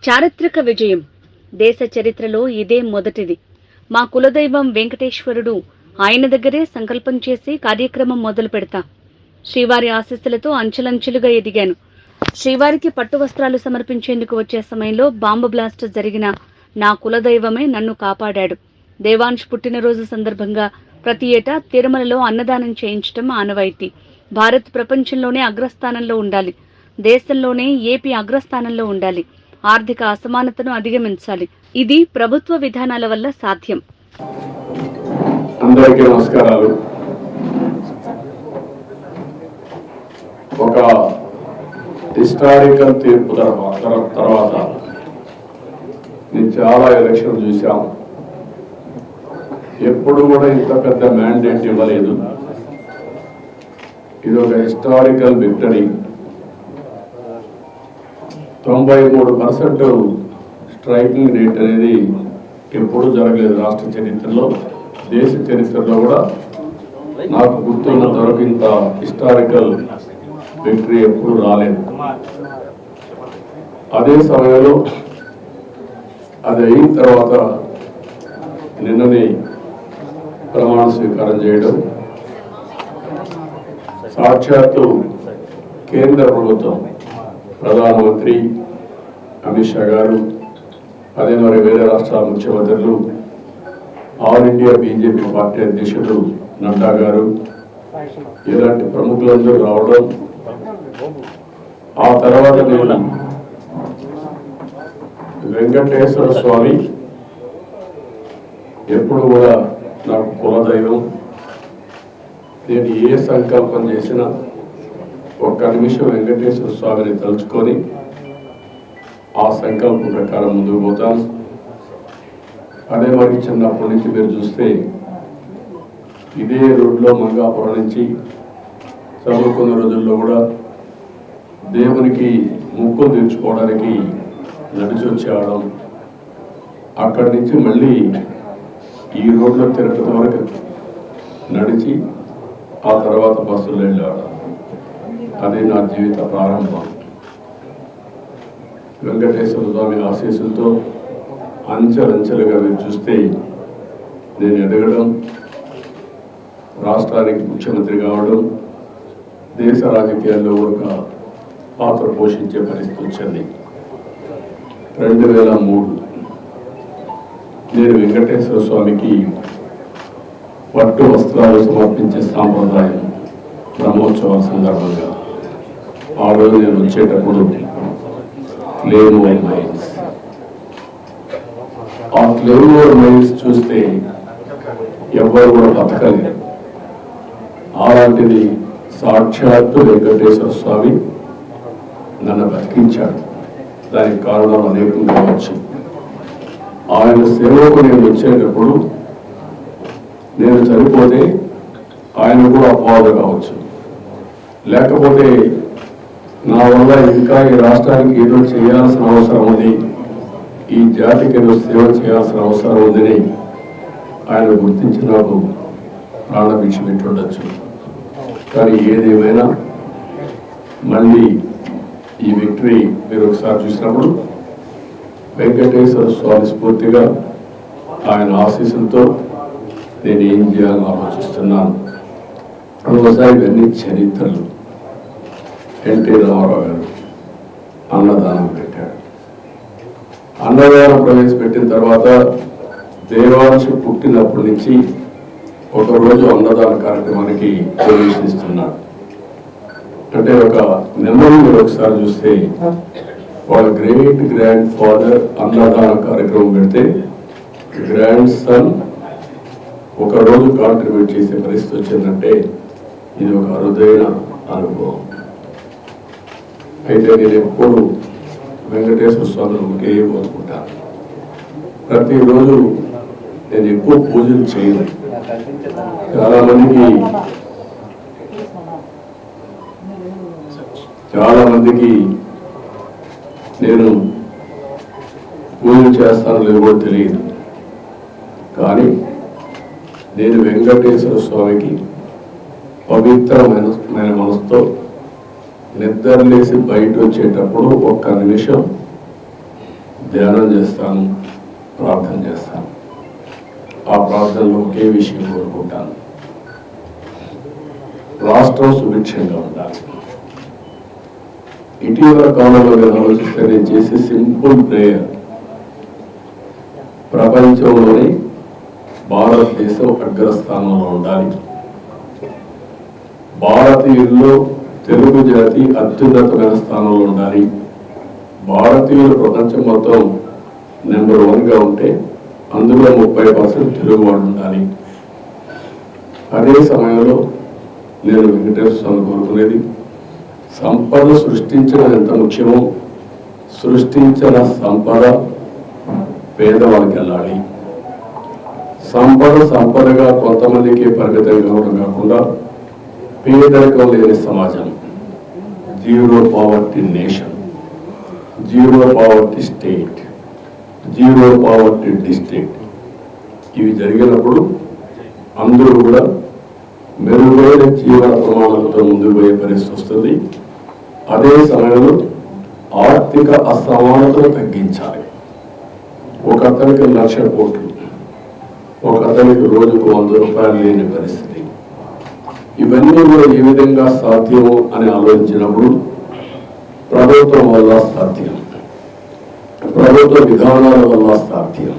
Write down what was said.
చారిత్రక విజయం. దేశ చరిత్రలో ఇదే మొదటిది. మా కులదైవం వెంకటేశ్వరుడు, ఆయన దగ్గరే సంకల్పం చేసి కార్యక్రమం మొదలు పెడతా. శ్రీవారి ఆశీస్సులతో అంచెలంచెలుగా ఎదిగాను. శ్రీవారికి పట్టు వస్త్రాలు సమర్పించేందుకు వచ్చే సమయంలో బాంబు బ్లాస్ట్ జరిగిన నా కులదైవమే నన్ను కాపాడాడు. దేవాంశ్ పుట్టినరోజు సందర్భంగా ప్రతి ఏటా తిరుమలలో అన్నదానం చేయించడం ఆనవాయితీ. భారత్ ప్రపంచంలోనే అగ్రస్థానంలో ఉండాలి. దేశంలోనే ఏపీ అగ్రస్థానంలో ఉండాలి. ఆర్థిక అసమానతను అధిగమించాలి. ఇది ప్రభుత్వ విధానాల వల్ల సాధ్యం. అందరికీ నమస్కారాలు. ఒక హిస్టారికల్ తీర్పు తర్వాత నేను చాలా ఎలక్షన్ చూశాం. ఎప్పుడు కూడా ఇంత పెద్ద మ్యాండేట్ ఇవ్వలేదు. ఇది ఒక హిస్టారికల్ విక్టరీ. 93% స్ట్రైకింగ్ రేట్ అనేది ఎప్పుడు జరగలేదు రాష్ట్ర చరిత్రలో, దేశ చరిత్రలో కూడా. నాకు గుర్తున్నంత వరకు ఇంత హిస్టారికల్ విక్టరీ ఎప్పుడు రాలేదు. అదే సమయంలో అది అయిన తర్వాత నిన్ననే ప్రమాణ స్వీకారం చేయడం, సాక్షాత్తు కేంద్ర ప్రభుత్వం ప్రధానమంత్రి అమిత్ షా గారు, అదే మరి వేరే రాష్ట్రాల ముఖ్యమంత్రులు, ఆల్ ఇండియా బీజేపీ పార్టీ అధ్యక్షుడు నడ్డా గారు, ఇలాంటి ప్రముఖులందరూ రావడం, ఆ తర్వాత నేను వెంకటేశ్వర స్వామి ఎప్పుడు కూడా నాకు కులదైవం. నేను ఏ సంకల్పం చేసినా ఒక్క నిమిషం వెంకటేశ్వర స్వామిని తలుచుకొని ఆ సంకల్పం ప్రకారం ముందుకు పోతాను. అదే మరి చిన్నప్పటి నుంచి మీరు చూస్తే ఇదే రోడ్లో మంగాపురం నుంచి చదువుకున్న రోజుల్లో కూడా దేవునికి ముక్కులు తీర్చుకోవడానికి నడిచి వచ్చేవాళ్ళం. అక్కడి నుంచి మళ్ళీ ఈ రోడ్లో తిరుపతి వరకు నడిచి ఆ తర్వాత బస్సులో వెళ్ళేవాళ్ళం. అది నా జీవిత ప్రారంభం. వెంకటేశ్వర స్వామి ఆశీస్సులతో అంచెలంచెలుగా మీరు చూస్తే నేను ఎదగడం, రాష్ట్రానికి ముఖ్యమంత్రి కావడం, దేశ రాజకీయాల్లో ఒక పాత్ర పోషించే పరిస్థితి వచ్చింది. 2003 నేను వెంకటేశ్వర స్వామికి పట్టు వస్త్రాలు సమర్పించే సాంప్రదాయం బ్రహ్మోత్సవాల సందర్భంగా ఆ రోజు నేను వచ్చేటప్పుడు క్లేమోర్ మైన్స్, ఆ క్లేమోర్ మైన్స్ చూస్తే ఎవ్వరు కూడా బతకలేదు. అలాంటిది సాక్షాత్తు వెంకటేశ్వర స్వామి నన్ను బతికించాడు. దానికి కారణం అనేకం కావచ్చు. ఆయన సేవకు నేను వచ్చేటప్పుడు నేను చనిపోతే ఆయన కూడా అపవాదు కావచ్చు, లేకపోతే నా వల్ల ఇంకా ఈ రాష్ట్రానికి ఏదో చేయాల్సిన అవసరం ఉంది, ఈ జాతికి ఏదో సేవ చేయాల్సిన అవసరం ఉందని ఆయన గుర్తించి నాకు ప్రాణభిక్ష పెట్టుండొచ్చు. కానీ ఏదేమైనా మళ్ళీ ఈ విక్టరీ మీరు ఒకసారి చూసినప్పుడు వెంకటేశ్వర స్వామి స్ఫూర్తిగా ఆయన ఆశీస్సులతో నేను ఏం చేయాలని ఆలోచిస్తున్నాను. ఒకసారి ఇవన్నీ చరిత్రలు. ఎన్టీ రామారావు గారు అన్నదానం పెట్టాడు. అన్నదానం ప్రవేశపెట్టిన తర్వాత దేవాంశ్ పుట్టినప్పటి నుంచి ఒకరోజు అన్నదాన కార్యక్రమానికి ప్రవేశిస్తున్నాడు. అంటే ఒక మెమరీ మీరు ఒకసారి చూస్తే వాళ్ళ గ్రేట్ గ్రాండ్ ఫాదర్ అన్నదాన కార్యక్రమం పెడితే గ్రాండ్ సన్ ఒకరోజు కాంట్రిబ్యూట్ చేసే పరిస్థితి వచ్చిందంటే ఇది ఒక అరుదైన అనుభవం. అయితే నేను ఎప్పుడు వెంకటేశ్వర స్వామిని ఒకే కోరుకుంటాను. ప్రతిరోజు నేను ఎక్కువ పూజలు చేయను. చాలా మందికి నేను పూజలు చేస్తానో లేవో తెలియదు. కానీ నేను వెంకటేశ్వర స్వామికి పవిత్రమైన మనసుతో నిద్రలేసి బయట వచ్చేటప్పుడు ఒక్క నిమిషం ధ్యానం చేస్తాను, ప్రార్థన చేస్తాను. ఆ ప్రార్థనలో ఒకే విషయం కోరుకుంటాను, రాష్ట్రం సుభిక్షంగా ఉండాలి. ఇటీవల కాలంలో మీరు ఆలోచిస్తే నేను చేసే సింపుల్ ప్రేయర్, ప్రపంచంలోని భారతదేశం అగ్రస్థానంలో ఉండాలి, భారతీయుల్లో తెలుగు జాతి అత్యున్నతమైన స్థానంలో ఉండాలి, భారతీయులు ప్రపంచం మొత్తం నెంబర్ 1గా ఉంటే అందులో 30% తెలుగు వాళ్ళు ఉండాలి. అదే సమయంలో నేను వెంకటేశ్వర స్వామి కోరుకునేది, సంపద సృష్టించడం ఎంత ముఖ్యమో సృష్టించిన సంపద పేదవాళ్ళకి వెళ్ళాలి. సంపదగా కొంతమందికి పరిమితం కావడం కాకుండా పేదరికం లేని సమాజం, zero poverty nation, zero poverty state, zero poverty district, ఇవి జరిగినప్పుడు అందరూ కూడా మెరుగైన జీవన ప్రమాణాలతో ముందుకు పోయే పరిస్థితి వస్తుంది. అదే సమయంలో ఆర్థిక అసమానతను తగ్గించాలి. ఒక అతనికి 1,00,000 కోట్లు, ఒక అతనికి రోజుకు 100 రూపాయలు లేని పరిస్థితి. ఇవన్నీ కూడా ఏ విధంగా సాధ్యము అని ఆలోచించినప్పుడు ప్రభుత్వం వల్ల సాధ్యం, ప్రభుత్వ విధానాల వల్ల సాధ్యం.